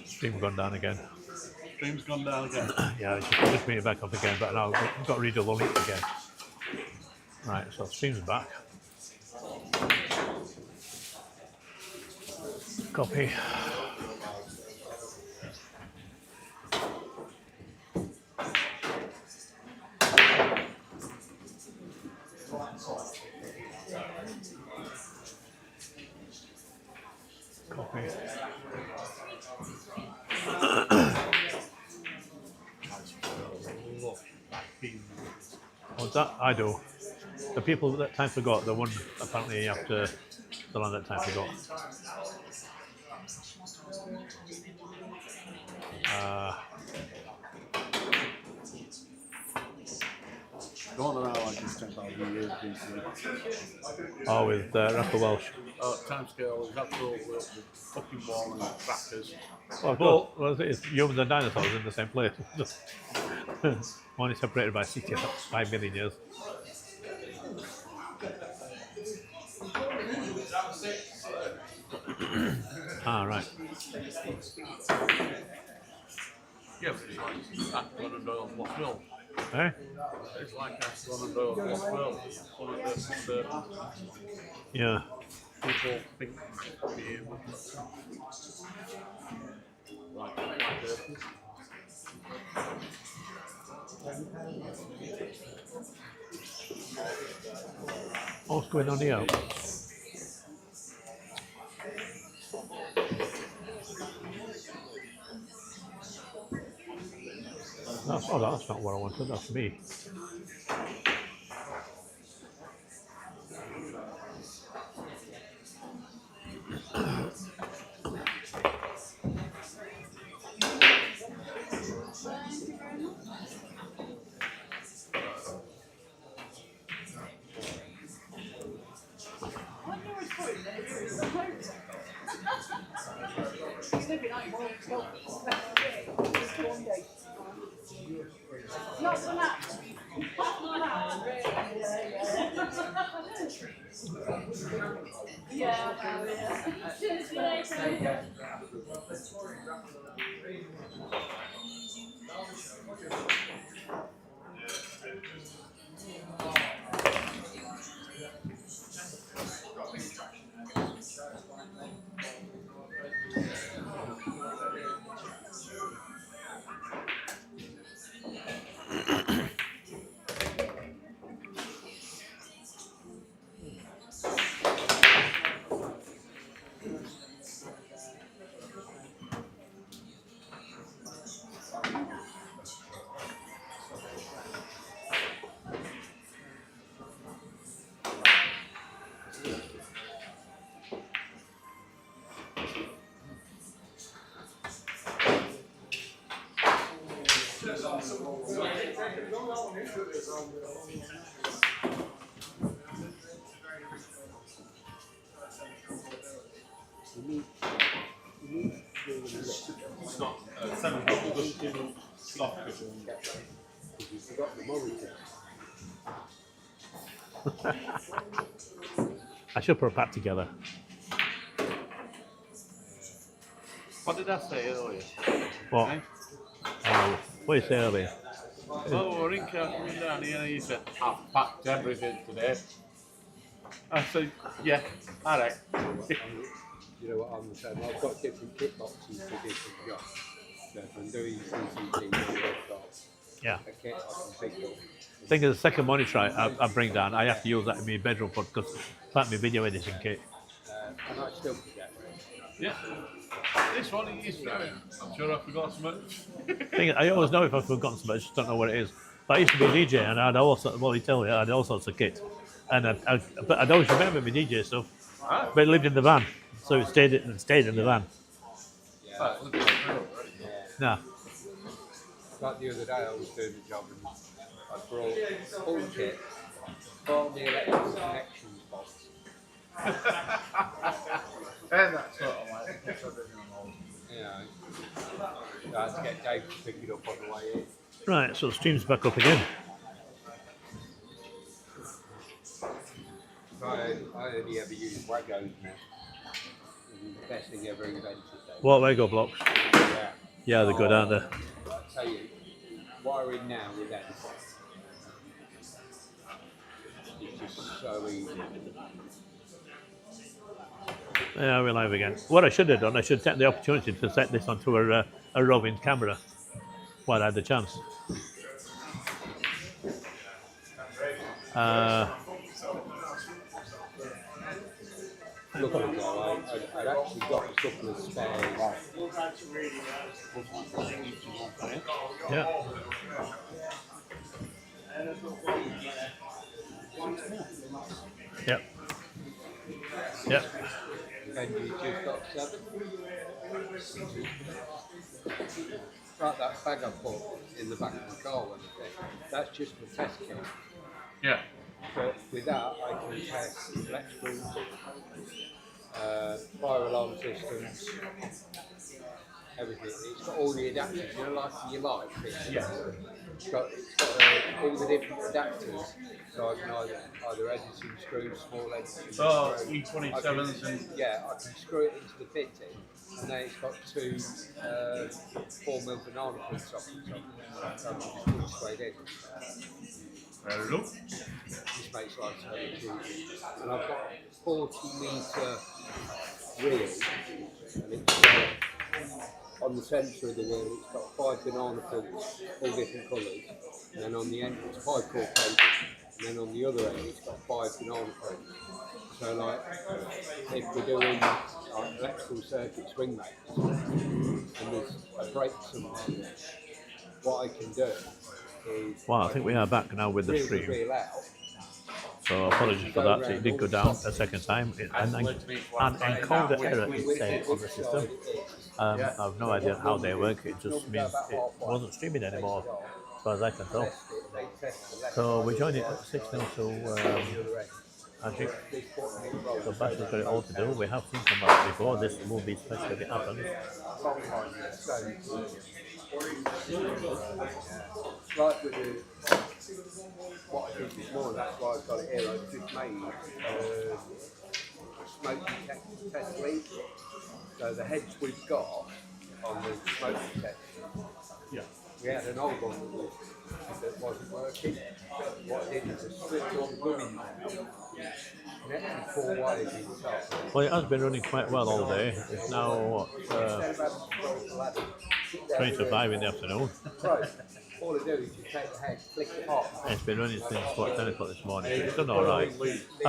Stream's gone down again. Stream's gone down again. Yeah, just bring it back up again, but now I've got to redo the link again. Right, so stream's back. Copy. Copy. What's that? I do. The people that time forgot, the one apparently after the land that time forgot. Don't know how I just 10,000 years BC. Oh, with Rafa Welsh. Oh, timescale is absolutely up the fucking wall and crackers. Well, it's humans and dinosaurs in the same place. Only separated by 65 million years. Right. Yeah, but it's like Conan Doyle's Lost World. Eh? It's like Conan Doyle's Lost World. One of the Yeah. people think being like Earth. What's going on here? That's not what I wanted, that's me. I should put a pack together. What did I say earlier? What? Eh? What did you say earlier? Oh, we're in coming down here and he said, I've packed everything today. I said, yeah, alright. You know what I'm saying? I've got different kit boxes for different jobs. So if I'm doing CCTV, I've got Yeah. a kit I can pick up. I think the second monitor I bring down, I have to use that in my bedroom because it's like my video editing kit. And I still forget. Yeah. This one is I'm sure I forgot so much. I always know if I've forgotten something, I just don't know what it is. But I used to be a DJ and I had all sorts, well, you tell me, I had all sorts of kit. and but I'd always remember my DJ stuff. Right. But it lived in the van, so it stayed in the van. Well, it looks like a drill, right? Nah, Like the other day, I was doing a job and I brought full kit from the electrical connections box. And that's sort of like what's everything on hold. You know, I had to get Dave to pick it up on the way in. right. So the stream's back up again. I only ever use Wagos now. And the best thing ever invented. Though. What Lego blocks? Yeah. Yeah, they're good, aren't they? I tell you, wiring now with them, it's just so easy. Yeah, we're live again. What I should have done, I should take the opportunity to set this onto a roving camera while I had the chance. Look at it though, I'd actually got a couple of spares. Yeah. Yep. Yep. And you just got 7. Like that bag I put in the back of the car when I said, that's just the test kit. Yeah. But with that, I can test electricals, fire alarm systems, everything. It's got all the adapters, you know, like your light fits. Yeah. It's got all the different adapters, so I can either editing screws, small editing So screws. E27s and Yeah, I can screw it into the fitting, and then it's got 2 4mm banana pin sockets on it, so I can just put it straight in. very good. This makes life so much easier. And I've got a 40-metre reel, and it's on the centre of the wheel, it's got 5 banana pins, all different colours, and then on the end it's 5 core paper, and then on the other end it's got 5 banana pins. So like, if we're doing like electrical circuit swing makers, and there's a break somewhere, what I can do is... Well, I think we are back now with the reel stream. reel out, So apologies for that. It did go down a second time. An encoder error is said on the system. I've no idea how they work. It just means it wasn't streaming anymore, as far as I can tell. So we joined it at 6 now, so I think the Bash has got it all to do. We have seen some Bash before. This will be special if it happens. Like with the, what I did this morning, that's why I've got it here. I've just made smoke test lead. So the heads we've got on the smoke detector, we had an old one that wasn't working. What I did is I stripped all the gumming out, connected 4 wires inside. Well, it has been running quite well all day. It's now what, 20 to 5 in the afternoon. Right. All I do is you take the head, flick it off. It's been running since what, 10 o'clock this morning. It's done all right.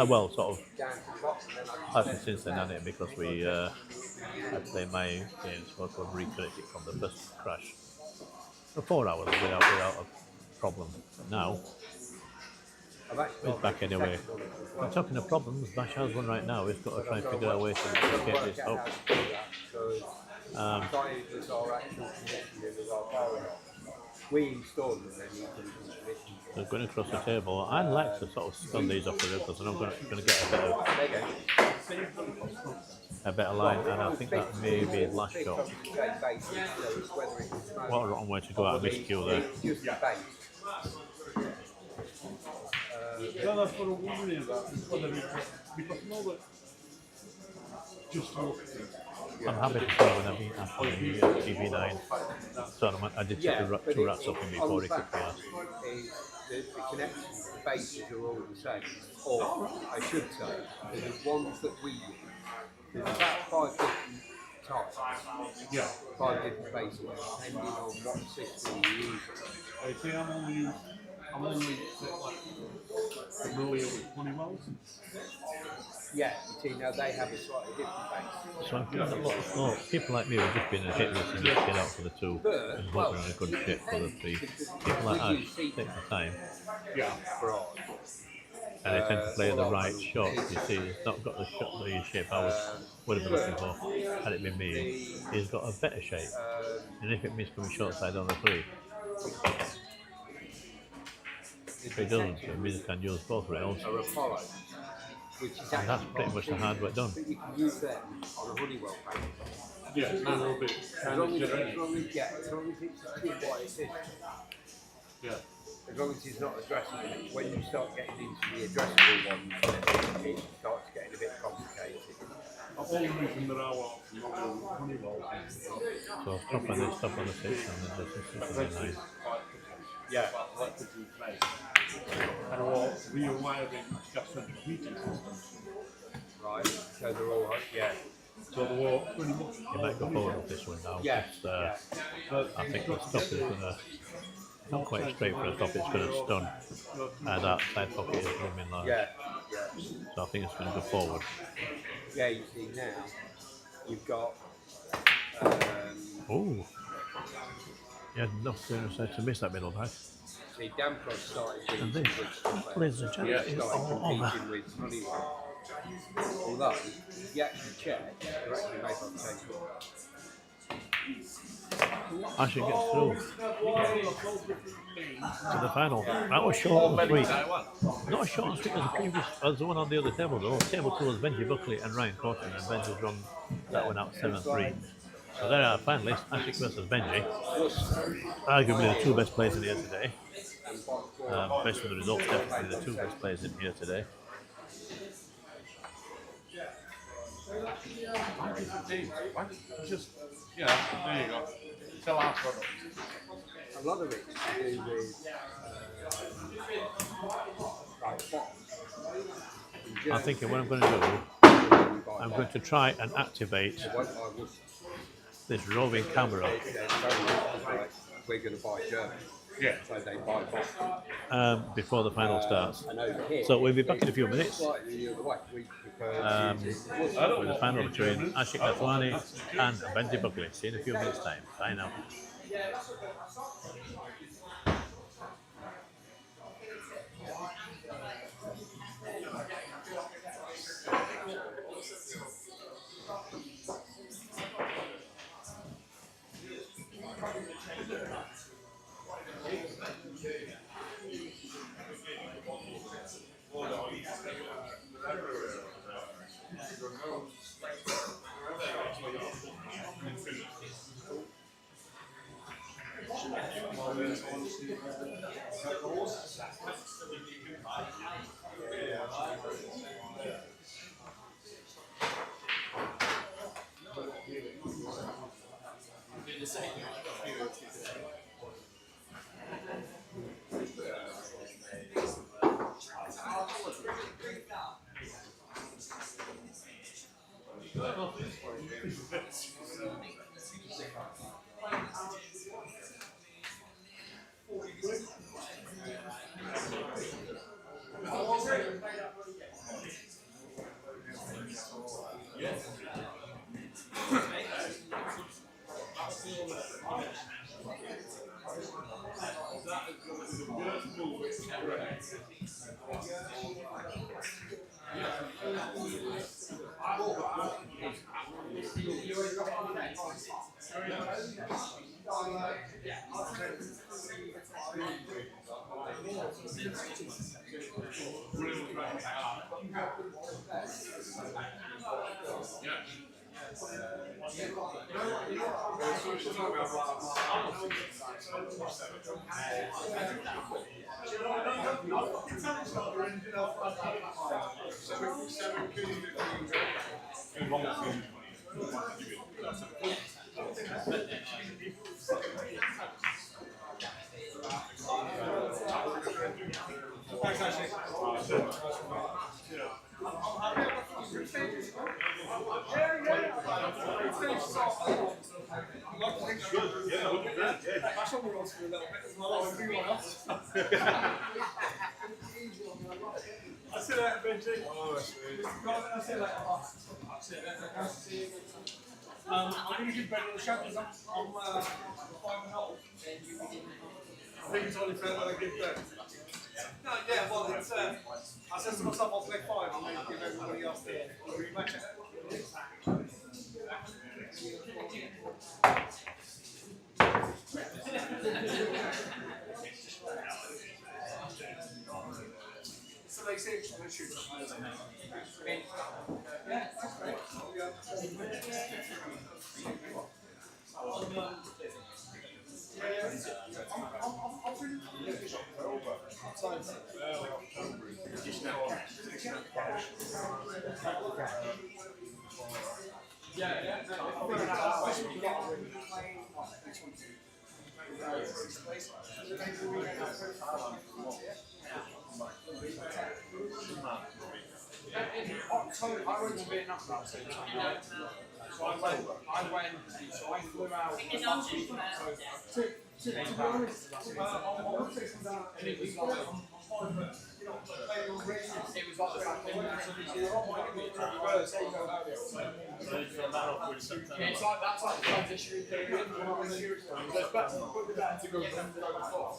Well, sort of. Down to the bottom, then I Hasn't since then, had it, because we I played my games, so I could reconnect it from the first crash for 4 hours without a problem. But now it's back anyway. We're talking of problems. Bash has one right now. We've got to try and figure out a way to get this up. We installed them, then you can commission. They're going across the table. I'd like to sort of stun these off with it because I'm going to get a better line, and I think that may be last shot. What a rotten way to go out of miscue there. Well, that's what I'm wondering about. Because no, but just look. I'm happy to say when I beat Apple in the TV9 tournament, I did take the 2 rats off him before he kicked me out. The connections, the bases are all the same. Or, I should say, the ones that we use, there's about 5 different types. Yeah. 5 different bases, depending on what system you use. I think I'm only familiar with Honeywells. Yeah, you see, now they have a slightly different base. So I think a lot of people like me have just been a hit list and just get out for the 2 and hope we're in a good shape for the 3. People like us take the time. Yeah. For ours. and they tend to play all the I'll right do shot. is, You see, it's not got the shot, the shape I would have been looking for had it been me. He's got a better shape, and if it means coming short side on the three, if it doesn't, it means I can use both rails, are Apollo, which is and actually that's pretty much the hard work done. but you can use them on a Honeywell panel. Yeah, man, it'll be As long as it's just too white, yeah. as long as it's not addressable. When you start getting into the addressable ones, it starts getting a bit complicated. All the reason that I want Honeywell is So stop on this, stop on the 6, and then this is 9. yeah, electrically based. And all rewiring gas central heating systems. Right, so they're all, yeah. So they're all pretty much. You might go forward with this one now. Yeah, I think the stop is going to, not quite straight for a stop, it's going to stun. That side pocket is looming large. yeah. So I think it's going to go forward. Yeah, you see now, you've got, Oh, you had enough to miss that middle back. see, Damcross started doing And some this, good stuff. ladies and gentlemen, is Started all over. competing with Honeywell. Although, if you actually check, they're actually made by the same company. Ashley gets through to the final. That was short and sweet. Not as short and sweet as the previous, as the one on the other table though. Table 2 was Benji Buckley and Ryan Corton, and Benji's run that one out 7-3. So there are finalists, Ashik versus Benji. Arguably the two best players in here today. Based on the results, definitely the two best players in here today. Just, yeah, there you go. Sell our product. A lot of it's to do with I think what I'm going to do, I'm going to try and activate this roving camera we're going to buy German. Yeah. So they buy Boston. before the final starts. And over here, So we'll be back in a few minutes slightly the other way. with the final between Ashik Athwani and Benji Buckley. See you in a few minutes' time. Bye now. I'm going to give Brendan a shout because I'm 5-0. I think it's only fair that I give that. No, yeah, well, it's, I said to myself, I'll play 5 and then give everybody else the rematch. So they say it's shoot. Yeah, that's great. October, I went to Vietnam about 2 times. So I flew out last week in October. To be honest, and it was like, the fact that it's like that's like the transitionary period. So it's better to go than I thought.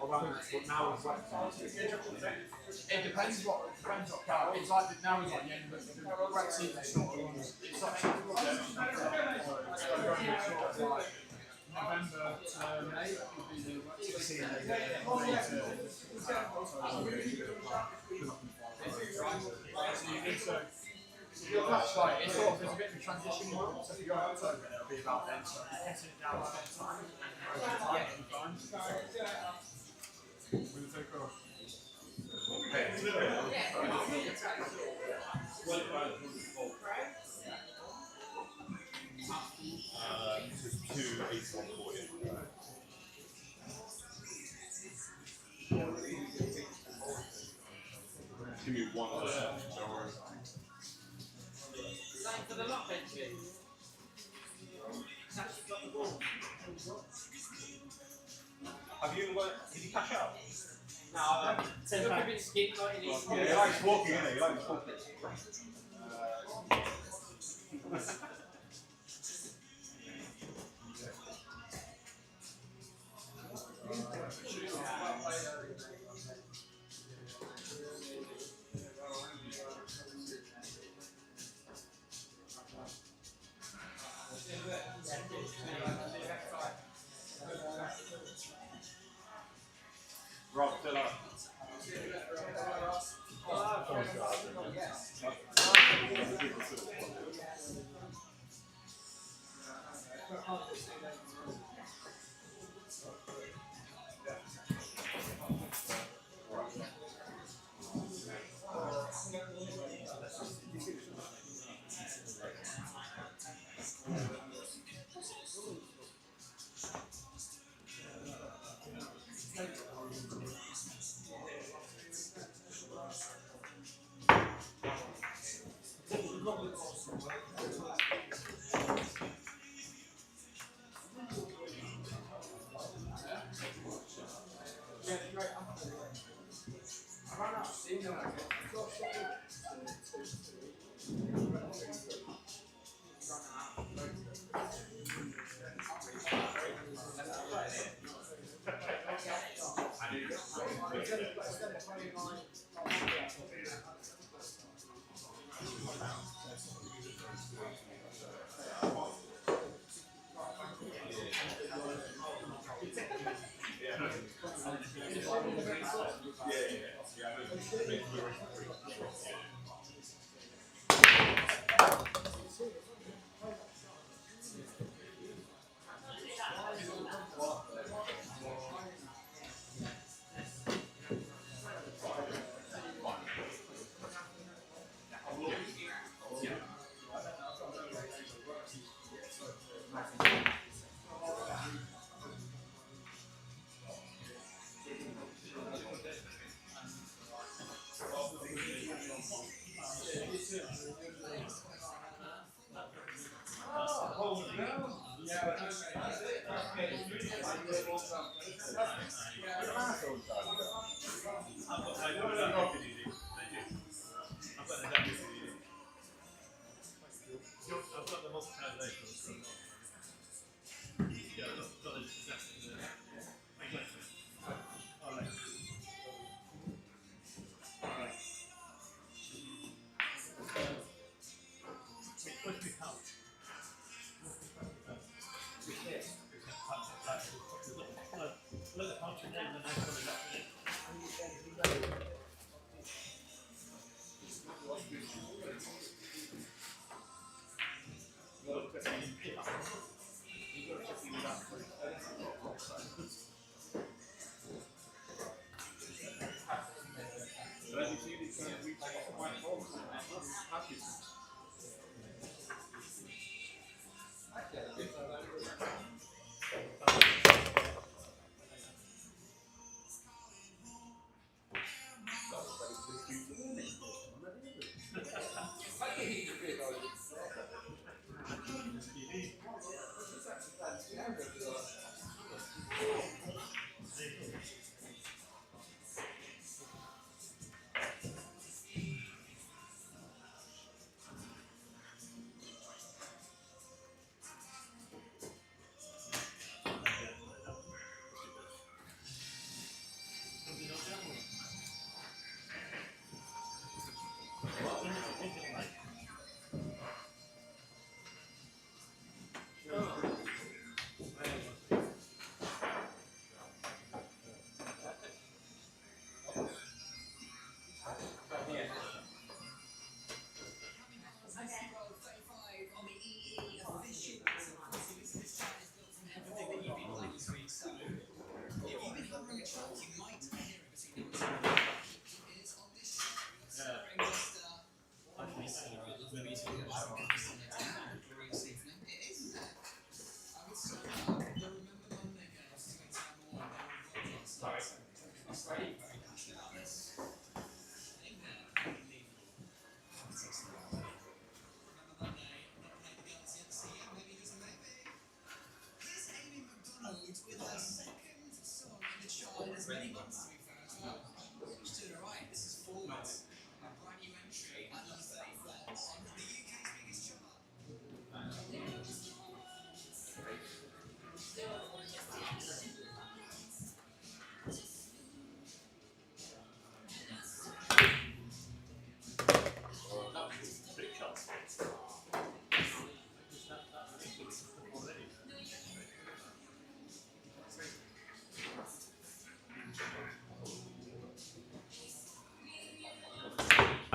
But now it's like it depends what car. It's like now is like the end of the wet season sort of runs. It's like sort of like November to May would be the wet season. So you need to. That's like it's sort of there's a bit of a transition month. So if you go in October, it'll be about then. So you're getting it down at the time. We'll take off. Give me one of them. For the lock entry. Did you cash out? No, look a bit skint like it is. Yeah, he likes walking, innit? He likes walking. Rob, still up.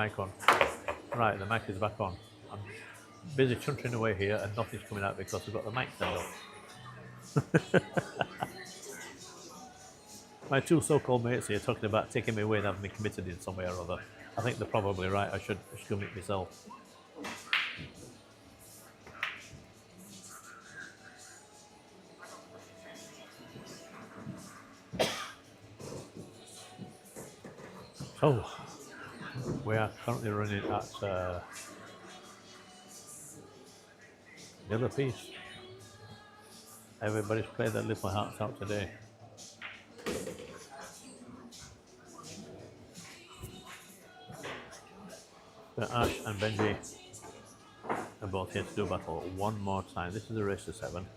Mic on. Right, the mic is back on. I'm busy chuntering away here and nothing's coming out because I've got the mic turned off. My two so-called mates here talking about taking me away and having me committed in some way or other. I think they're probably right. I should come it myself. So, we are currently running at the other piece. Everybody's played their little hearts out today. But Ash and Benji are both here to do battle one more time. This is a race to 7.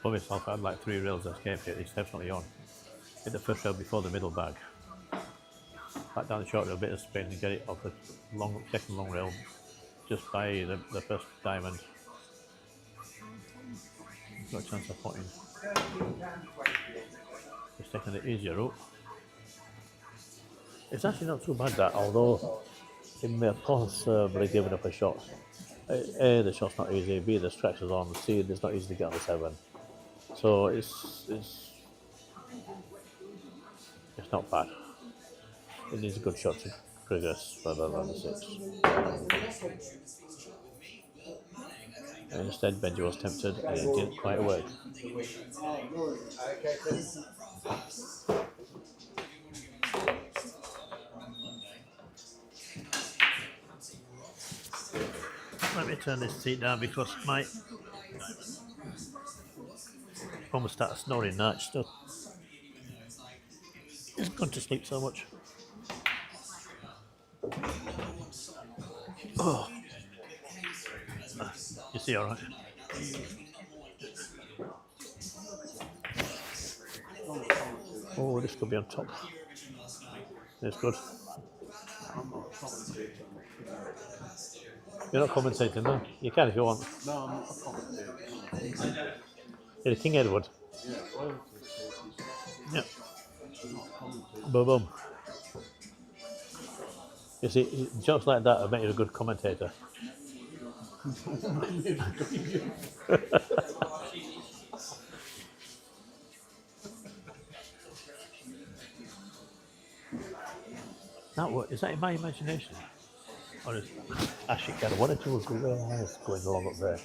For myself, I had like 3 rails escape here. It's definitely on. Hit the first rail before the middle bag. Back down the short rail, a bit of spin and get it off the second long rail just by the first diamond. Got a chance of putting. Just taking the easier route. It's actually not too bad that, although it may have possibly given up a shot. A, the shot's not easy. B, the stretch is on. C, it's not easy to get on the 7. So it's not bad. It needs a good shot to progress further than the 6. And instead, Benji was tempted and it didn't quite work. Let me turn this seat down because my almost started snoring now. It's gone to sleep so much. Oh. You see, all right. Oh, this could be on top. It's good. You're not commentating, no? You can if you want. No, I'm not commentating. You're the King Edward. Yeah. Yeah. Boom, boom. You see, jokes like that will make you a good commentator. Is that in my imagination? Or is actually kind of one or two grey hairs going along up there?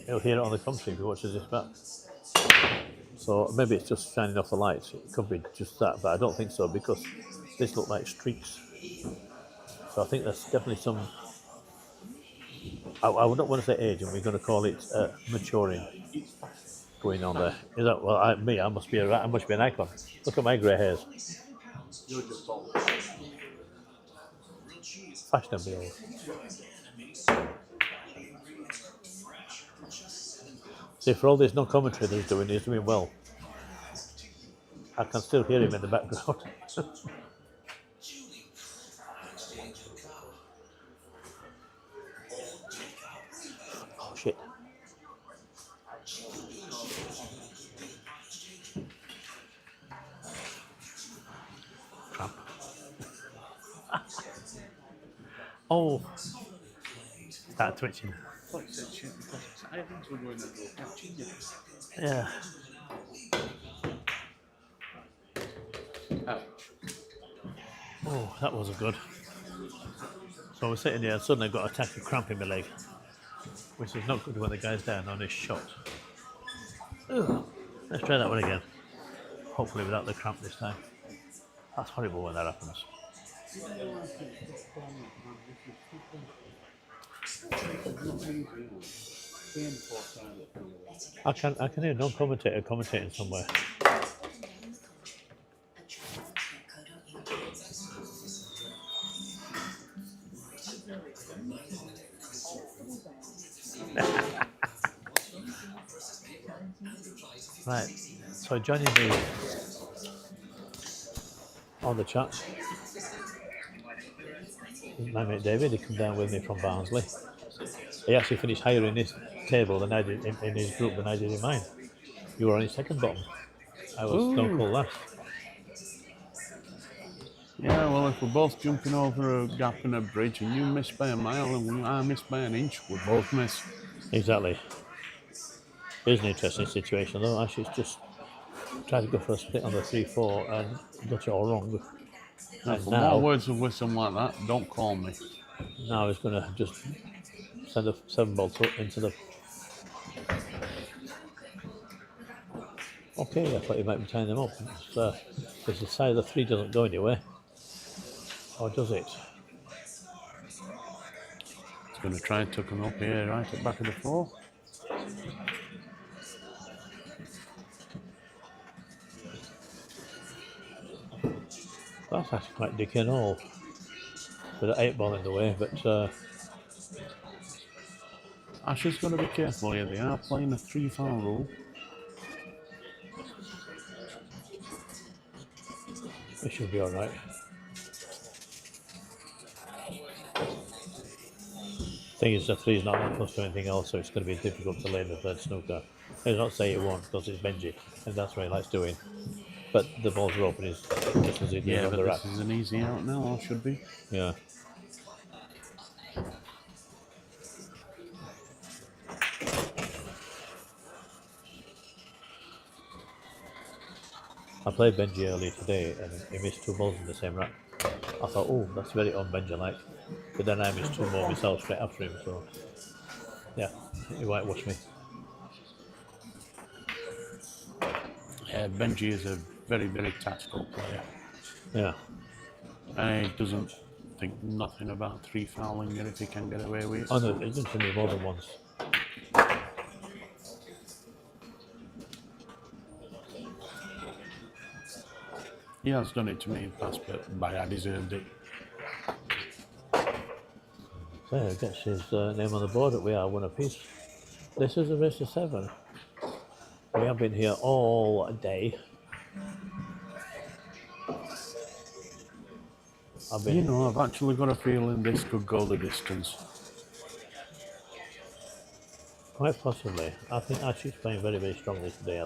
You'll hear it on the commentary if you watch this back. So maybe it's just shining off the lights. It could be just that, but I don't think so because this look like streaks. So I think there's definitely some. I don't want to say aging. We're going to call it maturing going on there. Is that well? I must be I must be an icon. Look at my grey hairs. You're just bald. Fashionably old. See, for all this no commentary that he's doing well. I can still hear him in the background. Oh shit. Crap. Oh. Start twitching. Yeah. Oh, that wasn't good. So I was sitting there and suddenly I got an attack of cramp in my leg, which is not good when the guy's down on his shot. Ugh. Let's try that one again. Hopefully without the cramp this time. That's horrible when that happens. I can hear non-commentator commentating somewhere. Right, so joining me on the chat, my mate David, he come down with me from Barnsley. He actually finished higher in his table than I did in his group than I did in mine. You were on his second bottom. I was stone cold last. Yeah, well, if we're both jumping over a gap in a bridge and you miss by a mile and I miss by an inch, we both miss. Exactly. Here's an interesting situation though. Actually, it's just tried to go for a split on the 3-4 and got it all wrong. And for more words of wisdom like that, don't call me. Now he's going to just send a 7-ball into the. Okay, I thought you might be tying them up. Because the side of the 3 doesn't go anywhere. Or does it? It's going to try and tuck them up here, right at the back of the 4. That's actually quite dick and all. With an 8-ball in the way, but. Asher's got to be careful here. They are playing a 3-foul rule. It should be alright. Thing is, the 3 is not that close to anything else, so it's going to be difficult to lay the third snooker. Let's not say it won't, because it's Benji, and that's what he likes doing. But the balls are open, just as he did on the rack. This is an easy out now, or should be. Yeah. I played Benji earlier today and he missed 2 balls in the same rack. I thought, oh, that's very un-Benji-like. But then I missed 2 more myself straight after him, so yeah, he whitewashed me. Yeah, Benji is a very, very tactical player. Yeah. And he doesn't think nothing about 3 fouling it if he can get away with it. Oh no, he didn't to me more than once. He has done it to me in the past, but I deserved it. So he gets his name on the board that we are 1 apiece. This is a race of 7. We have been here all day. I've actually got a feeling this could go the distance. Quite possibly. I think Ashley's playing very, very strongly today.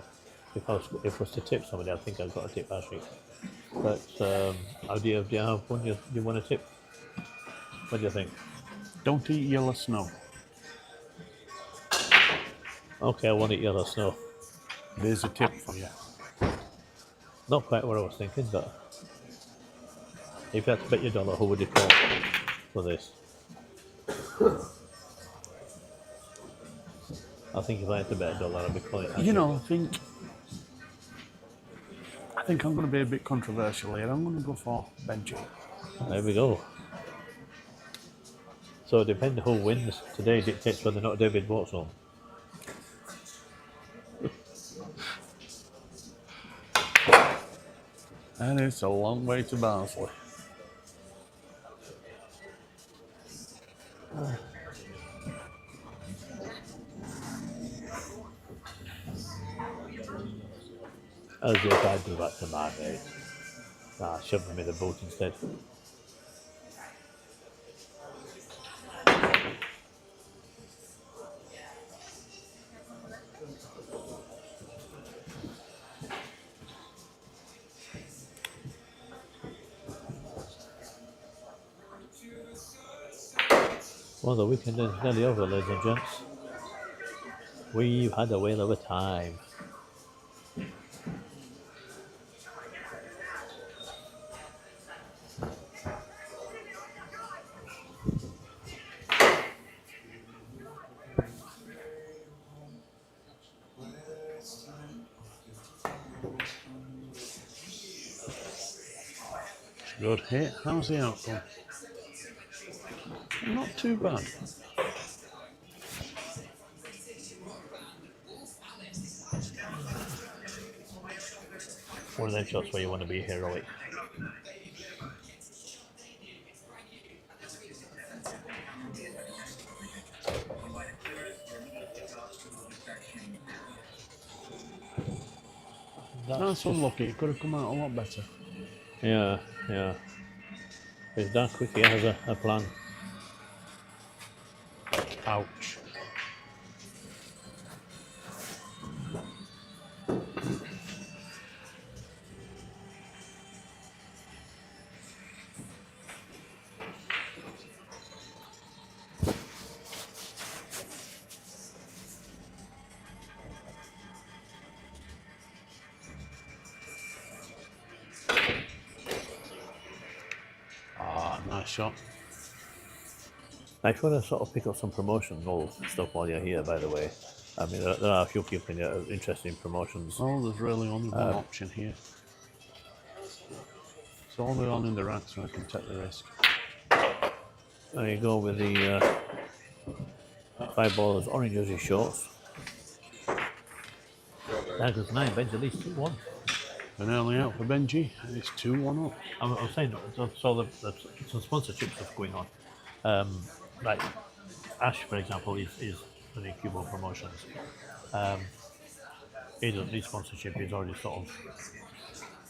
If I was to tip somebody, I think I've got to tip Ashley. But how do you have one you want to tip? What do you think? Don't eat yellow snow. Okay, I want to eat yellow snow. There's a tip for you. Not quite what I was thinking, but if you had to bet your dollar, who would you call for this? I think if I had to bet a dollar, I'd be calling it. You know, I think I'm going to be a bit controversial here. I'm going to go for Benji. There we go. So depending who wins today dictates whether or not David votes on. And it's a long way to Barnsley. As if I'd do that to my mate. Nah, shove him in the boat instead. Well, the weekend is nearly over, ladies and gents. We've had a whale of a time. Good hit. How's the outcome? Not too bad. One of them shots where you want to be heroic. That's unlucky. It could have come out a lot better. Yeah. It's Dan Quick, he has a plan. Ouch. Nice shot. Now, if you want to sort of pick up some promotional stuff while you're here, by the way, I mean, there are a few people interested in promotions. Oh, there's really only one option here. It's all the on in the rack, so I can take the risk. There you go with the 5 ballers, orange jersey shorts. That goes 9, Ben's at least 2-1. An early out for Benji, and it's 2-1 up. I was saying, so there's some sponsorship stuff going on. Like Ash, for example, is running CueBall Promotions. He doesn't need sponsorship, he's already sort of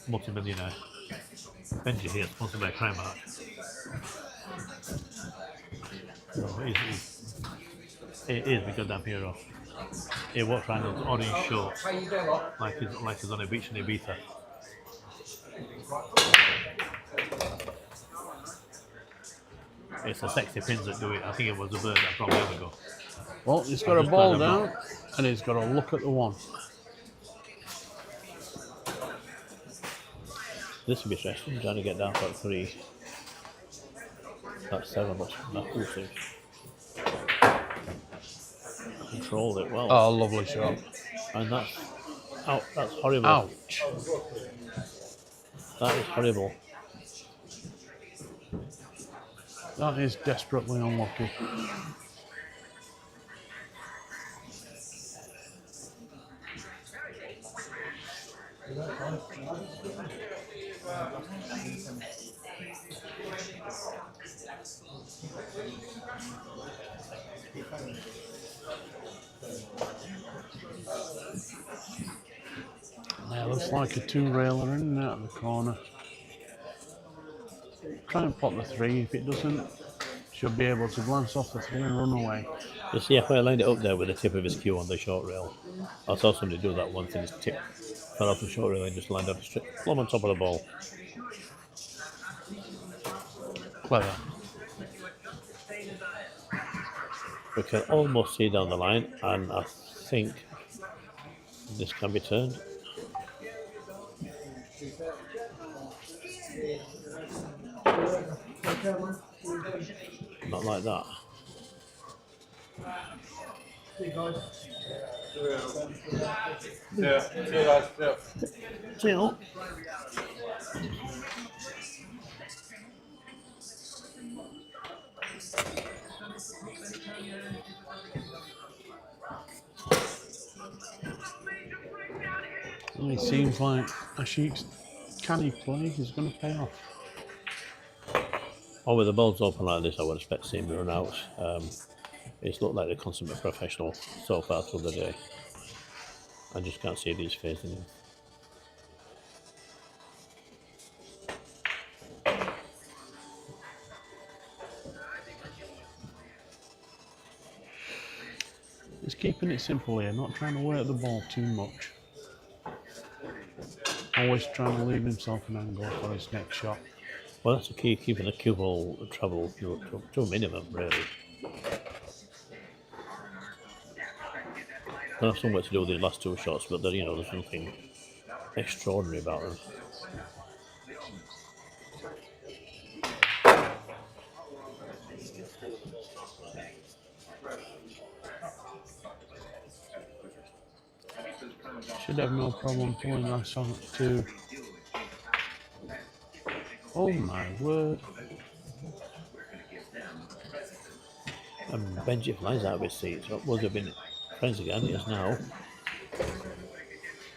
multi-millionaire. Benji here, sponsored by Primark. So he is a goddamn hero. He walks around in orange shorts, like he's on a beach in Ibiza. It's the sexy pins that do it. I think it was the bird that probably ever go. Well, he's got a ball down, and he's got to look at the one. This would be interesting, trying to get down for 3. That's 7, but not cool thing. Controlled it well. Oh, lovely shot. And that's horrible. Ouch. That is horrible. That is desperately unlucky. That looks like a 2-railer in and out of the corner. Try and pop the 3. If it doesn't, should be able to glance off the 3 and run away. You see how I lined it up there with the tip of his cue on the short rail? I saw somebody do that once and his tip fell off the short rail and just landed up straight plumb on top of the ball. Clever. We can almost see down the line, and I think this can be turned. Not like that. Yeah, see you guys. Yeah. See you. It seems like Ashik's canny play is going to pay off. Oh, with the balls open like this, I would expect to see him run out. It's looked like the consummate professional so far through the day. I just can't see these phasing him. He's keeping it simple here, not trying to work the ball too much. Always trying to leave himself an angle for his next shot. Well, that's the key, keeping the cue ball travel to a minimum, really. They have somewhere to do with the last two shots, but you know, there's nothing extraordinary about them. Should have no problem pulling that on too. Oh my word. And Benji flies out of his seat. So it would have been friends again. He is now.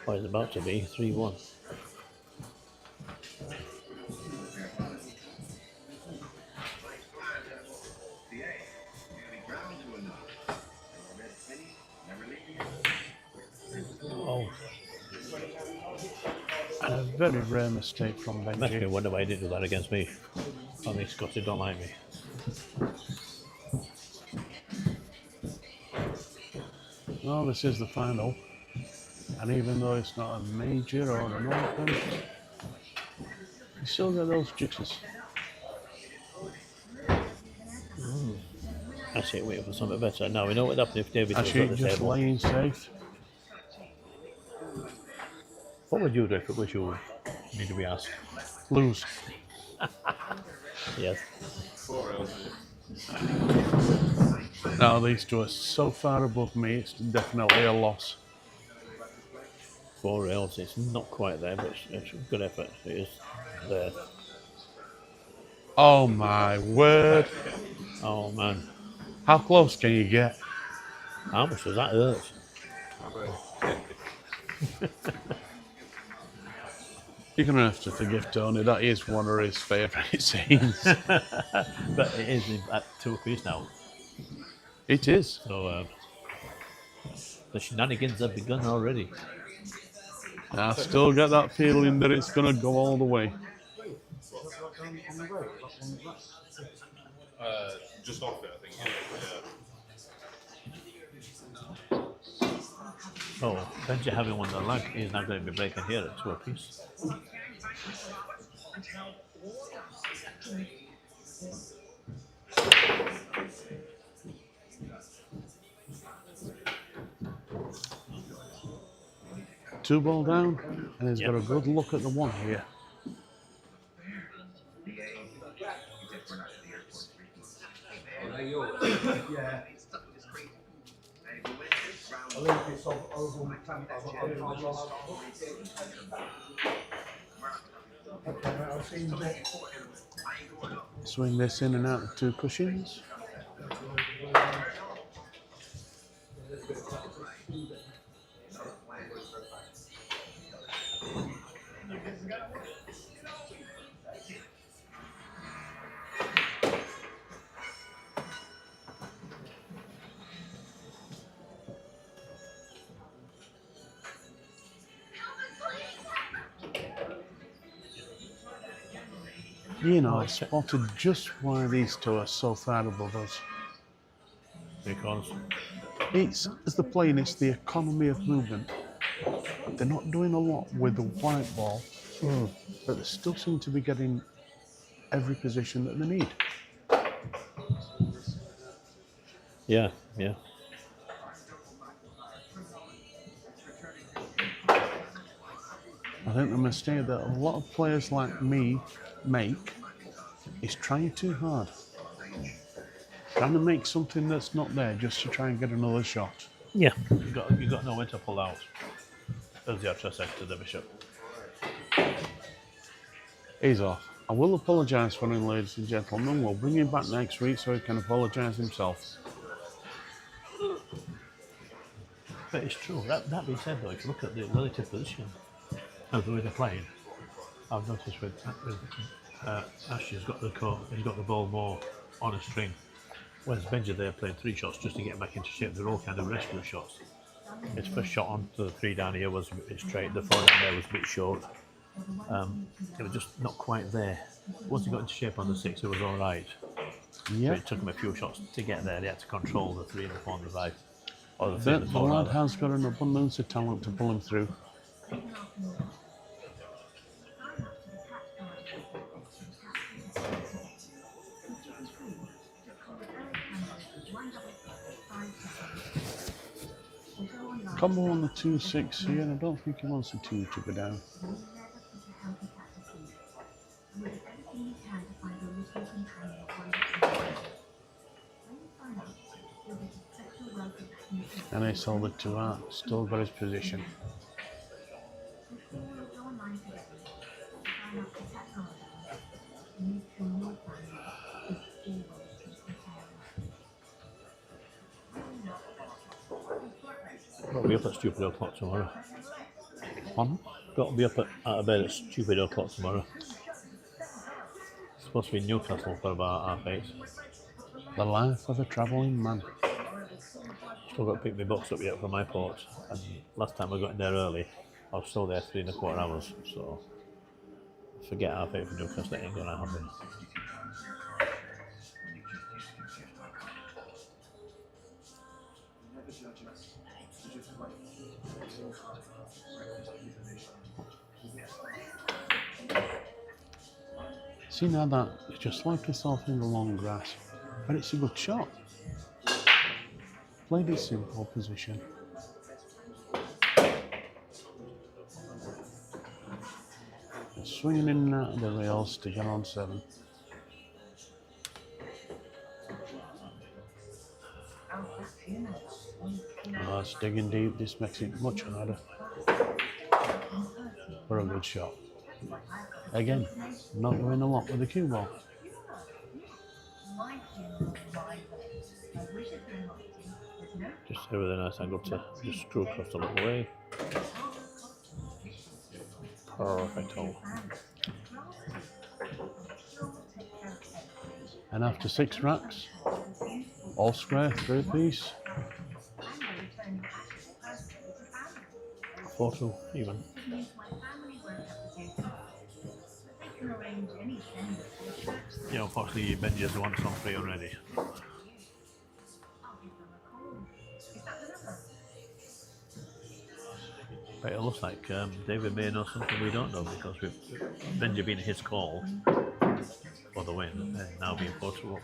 Or it's about to be 3-1. Oh. And a very rare mistake from Makes me Benji. wonder why he didn't do that against me. I think Scotty don't like me. Well, this is the final. And even though it's not a major or an open, you still get those jitters. I see, waiting for something better. Now we know what happened if David was Actually, at the just table. laying safe. What would you do if it was you? Need to be asked. Lose. Yes. Now these two are so far above me, it's definitely a loss. 4 rails, it's not quite there, but it's a good effort. It is there. Oh my word. Oh man, How close can you get? how much does that hurt? You're going to have to forgive Tony, that is one of his favourite scenes. But it is at 2 apiece now. It is. So the shenanigans have begun already. I still get that feeling that it's going to go all the way. Just off it, I think. Oh, Benji having one the lag, he's now going to be breaking here at 2 apiece. Two ball down, and he's Yep. got a good look at the one here. Yeah. I think it's over 10. Okay, I've seen it. Swing this in and out of 2 cushions. You know, I spotted just why these two are so far above us. because It's, as they're playing, it's the economy of movement. They're not doing a lot with the white ball, but they still seem to be getting every position that they need. yeah, yeah. I think the mistake that a lot of players like me make is trying too hard. Trying to make something that's not there just to try and get another shot. Yeah, you got nowhere to pull out. As the actress said to the bishop. He's off. I will apologise for him, ladies and gentlemen. We'll bring him back next week so he can apologise himself. But it's true. That being said, though, if you look at the relative position of the way they're playing, I've noticed with Ash has got the court, he's got the ball more on a string. Whereas Benji there playing 3 shots just to get back into shape. They're all kind of rescue shots. His first shot onto the 3 down here was a bit straight. The 4 down there was a bit short. It was just not quite there. Once he got into shape on the 6, it was all right. Yeah. But it took him a few shots to get there. They had to control the 3 and the 4 and the 5. Or the 3 The and the 4. lad has got an abundance of talent to pull him through. Combo on the 2-6 here, and I don't think he wants the 2 to go down. And he sold it to Art, still got his position. Got to be up at stupid o'clock tomorrow. Pardon? Got to be up out of bed at stupid o'clock tomorrow. Supposed to be in Newcastle for about 8:30. The life of a travelling man. Still got to pick my box up yet from my port. And last time I got in there early, I was still there 3¼ hours. So forget 8:30 for Newcastle. That ain't gonna happen. See now that you just like yourself in the long grass, but it's a good shot. Played it simple position. Just swinging in and out of the rails to get on 7. Oh, it's digging deep. This makes it much harder. For a good shot. Again, not doing a lot with the cue ball. Just a really nice angle to just screw across the little way. Perfect hole. And after 6 racks, all square, 3-piece. 4-2 even. Yeah, unfortunately Benji has won some 3 already. But it looks like David may know something we don't know, because with Benji being his call for the win and now being 4-2 up.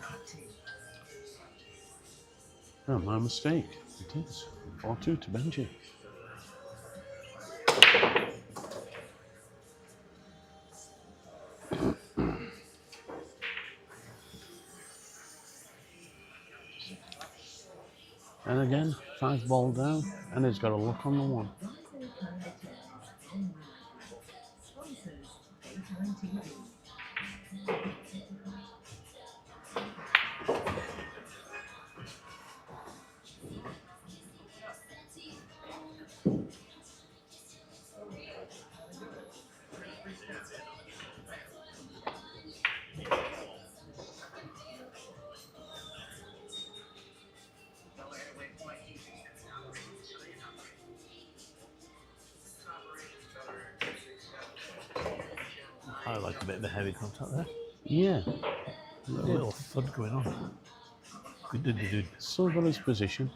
Oh, my mistake. It is. 4-2 to Benji. And again, 5 ball down, and he's got a look on the 1. I like a bit of a heavy contact there. Yeah. A little thud going on. did. Silver's position.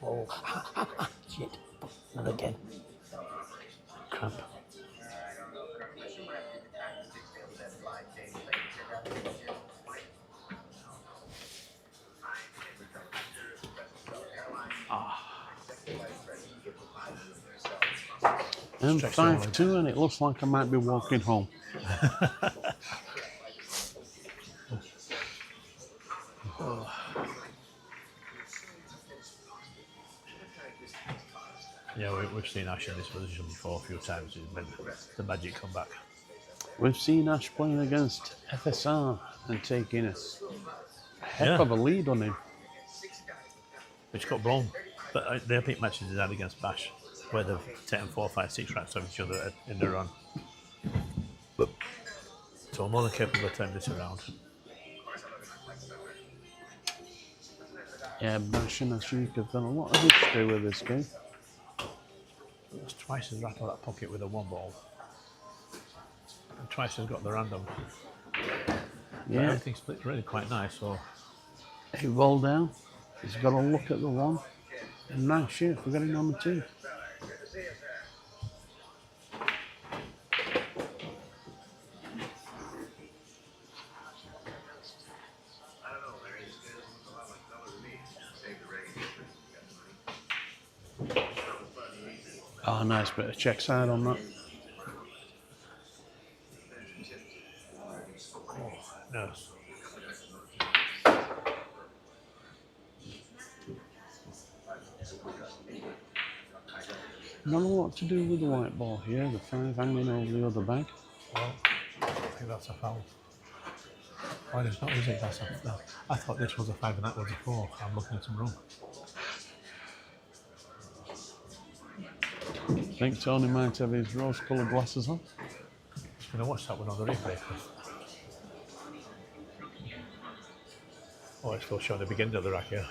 Oh, shit. Not again. Crap. And Stretch the whole 5-2, and it looks like I might be walking home. Yeah, we've seen Ash in this position before a few times. It's been the magic comeback. We've seen Ash playing against FSR and taking a heck of a lead on him. Which got blown. But the epic matches he's had against Bash, where they've taken 4, 5, 6 rounds of each other in the run. So I'm more than capable of turning this around. Yeah, Bash and Ashik have got a lot of history with this game. It's twice as rattled that pocket with a 1 ball. And twice as got the random. Yeah, Everything splits really quite nice, so 8 ball down. He's got to look at the 1. And nice shit for getting on the 2. Oh, nice bit of check side on that. no. Not a lot to do with the white ball here. The 5 hanging over the other bag. Well, I think that's a foul. Oh, it's not, is it? That's a, no. I thought this was a 5 and that was a 4. I'm looking at them wrong. I think Tony might have his rose-coloured glasses on. Just going to watch that one on the replay. Oh, it's still showing the beginning of the rack here.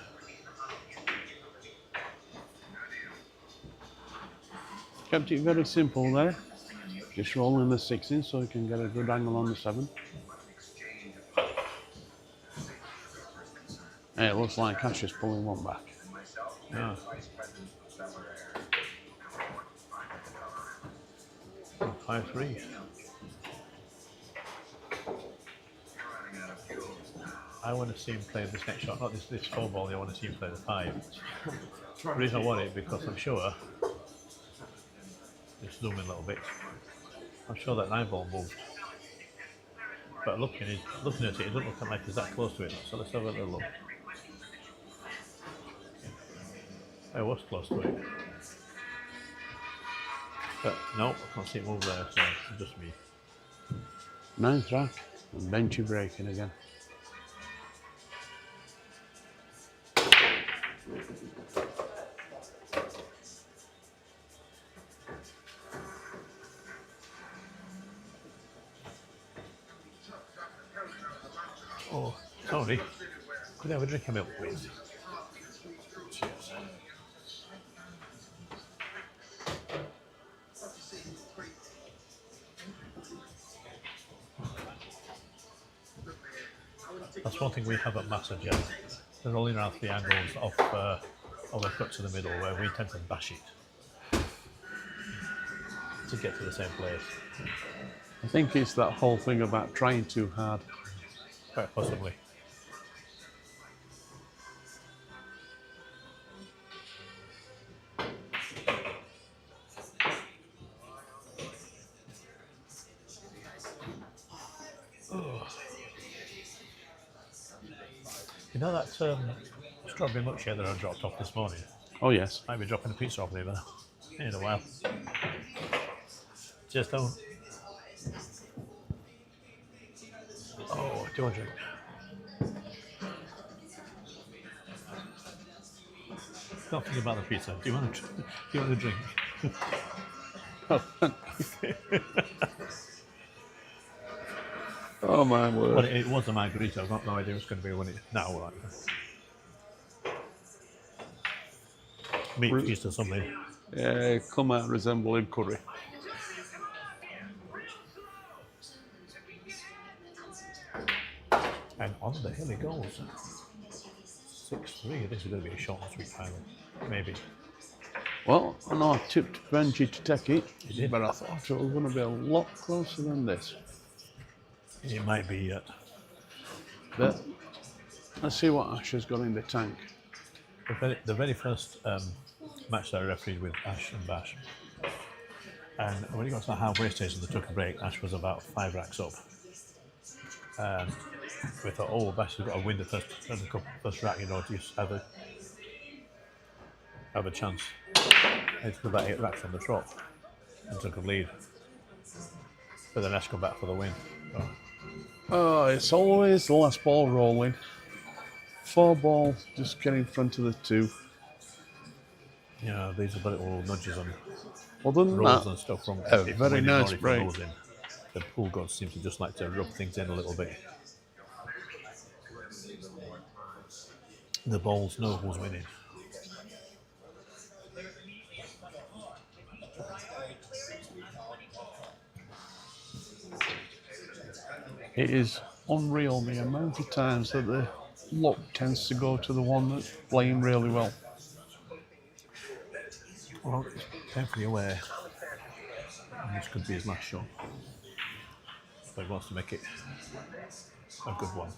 Kept it very simple there. Just rolling the 6 in so he can get a good angle on the 7. Hey, it looks like Ash is pulling 1 back. Yeah. 5-3. I want to see him play this next shot, not this 4 ball. I want to see him play the 5. The reason I want it because I'm sure. Just zoom in a little bit. I'm sure that 9 ball moved. But looking at it, it doesn't look like it's that close to it. So let's have a little look. I was close to it. But no, I can't see it move there, so it's just me. 9th rack, and Benchy breaking again. Oh, Tony, could I have a drink of milk, please? Cheers. That's one thing we haven't mastered yet. The rolling around the angles of the cut to the middle where we tend to bash it to get to the same place. I think it's that whole thing about trying too hard. Quite possibly. You know that strawberry milkshake that I dropped off this morning? Oh yes. Might be dropping a pizza off there in a while. Just don't. Oh, do you want a drink? Not thinking about the pizza. Do you want a drink? Oh my word. Well, it was a margarita. I've got no idea what's going to be when it's now. Like meat feast or something. Yeah, come out resembling curry. And on the hill it goes. 6-3. This is going to be a short and sweet final. Maybe. Well, I know I tipped Benji to take it, did. but I thought it was going to be a lot closer than this. It might be yet. But let's see what Ash has got in the tank. The very first match that I refereed with Ash and Bash, and when he got to the halfway stage and they took a break, Ash was about 5 racks up. We thought, oh, Bash has got to win the first rack, you know, to just have a chance. He took about 8 racks on the trot and took a lead. But then Ash come back for the win. So, Oh, it's always the last ball rolling. 4 balls, just get in front of the 2. yeah, these are the little nudges on Other than rolls that, and stuff from a if very winning or nice if you're break. losing. The pool gods seem to just like to rub things in a little bit. The balls know who's winning. It is unreal the amount of times that the luck tends to go to the one that's playing really well. Well, it's painfully aware. And this could be his last shot. But he wants to make it a good one.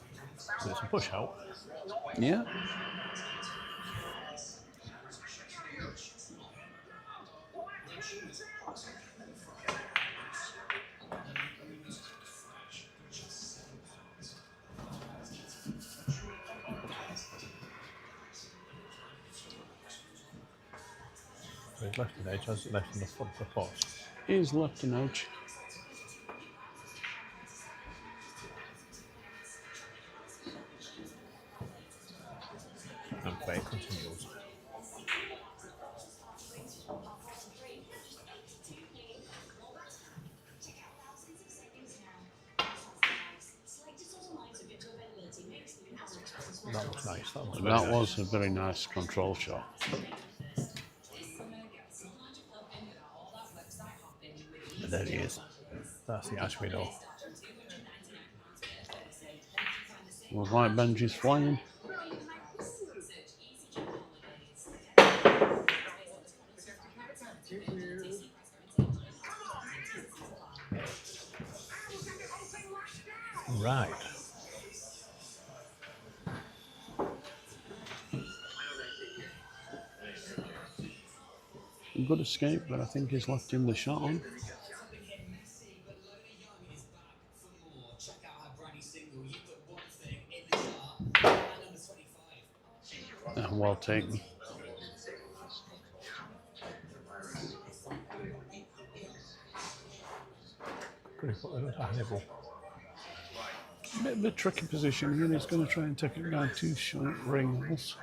So it's a push out. Yeah. He's left an edge, has he left in the front of the post? He's left an edge. And play continues. That looks nice. That was very That nice. was a very nice control shot. And there he is. That's the Ash we know. Was like Benji's flying. Right. Good escape, but I think he's left him the shot on. Well taken. Could have put it at a nibble. Bit of a tricky position here. He's going to try and take it down 2 short rings.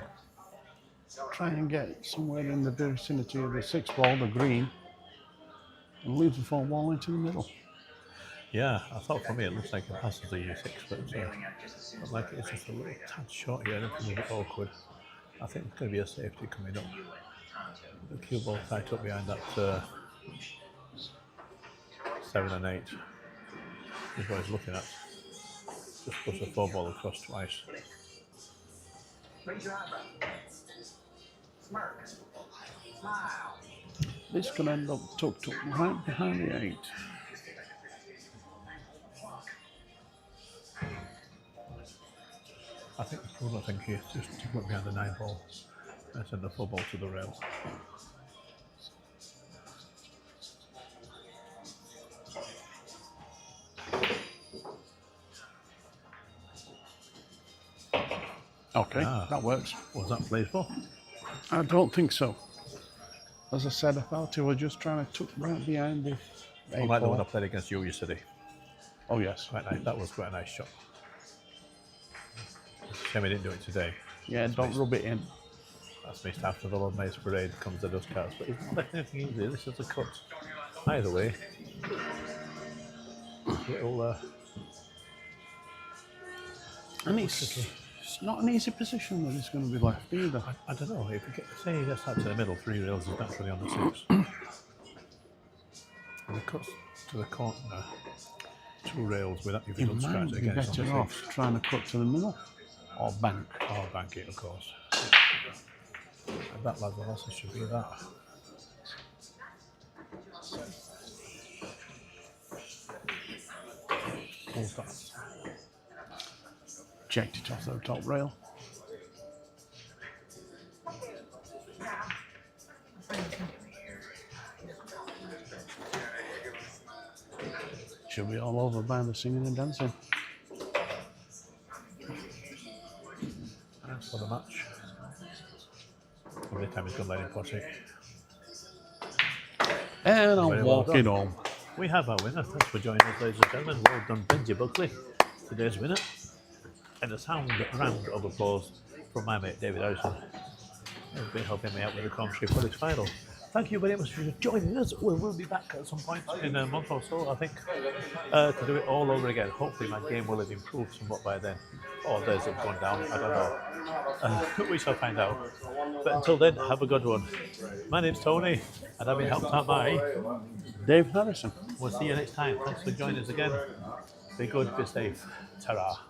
Try and get somewhere in the vicinity of the 6 ball, the green, and leave the 4 ball into the middle. Yeah, I thought for me it looks like it passes the U6, but looks like it's just a little tad short here and it's a bit awkward. I think there's going to be a safety coming up. The cue ball tight up behind that 7 and 8. Is what he's looking at. Just push the 4 ball across twice. This could end up tucked up right behind the 8. I think the pool, I think he just went behind the 9 ball and send the 4 ball to the rail. Okay, that works. Was that played for? I don't think so. As I said, I thought he was just trying to tuck right behind the 8 I like the one I ball. played against you yesterday. Oh yes. Quite nice. That was quite a nice shot. Shame he didn't do it today. Yeah, don't rub it in. That's missed after the Love Mace Parade comes the dust carts, but he's not making anything easy. This is a cut. Either way, little. And it's not an easy position that he's going to be left either. I don't know. If you get, say he gets out to the middle, 3 rails is naturally on the 6. And he cuts to the corner, 2 rails without He even might scratch be again. better off trying to cut to the middle or bank. Or bank it, of course. And that lad with losses should be that. Pulls that. Checked it off the top rail. Should be all over by the singing and dancing. Thanks for the match. Every time he's going to let him push it. And I'm Very well walking done. home. We have our winner. Thanks for joining us, ladies and gentlemen. Well done, Benji Buckley, today's winner. And a sound round of applause from my mate David Harrison, who's been helping me out with the commentary for this final. Thank you very much for joining us. We'll be back at some point in a month or so, I think, to do it all over again. Hopefully my game will have improved somewhat by then. Or theirs have gone down, I don't know. We shall find out. But until then, have a good one. My name's Tony, and I've been helped out by Dave Harrison. We'll see you next time. Thanks for joining us again. Be good, be safe. Ta-ra.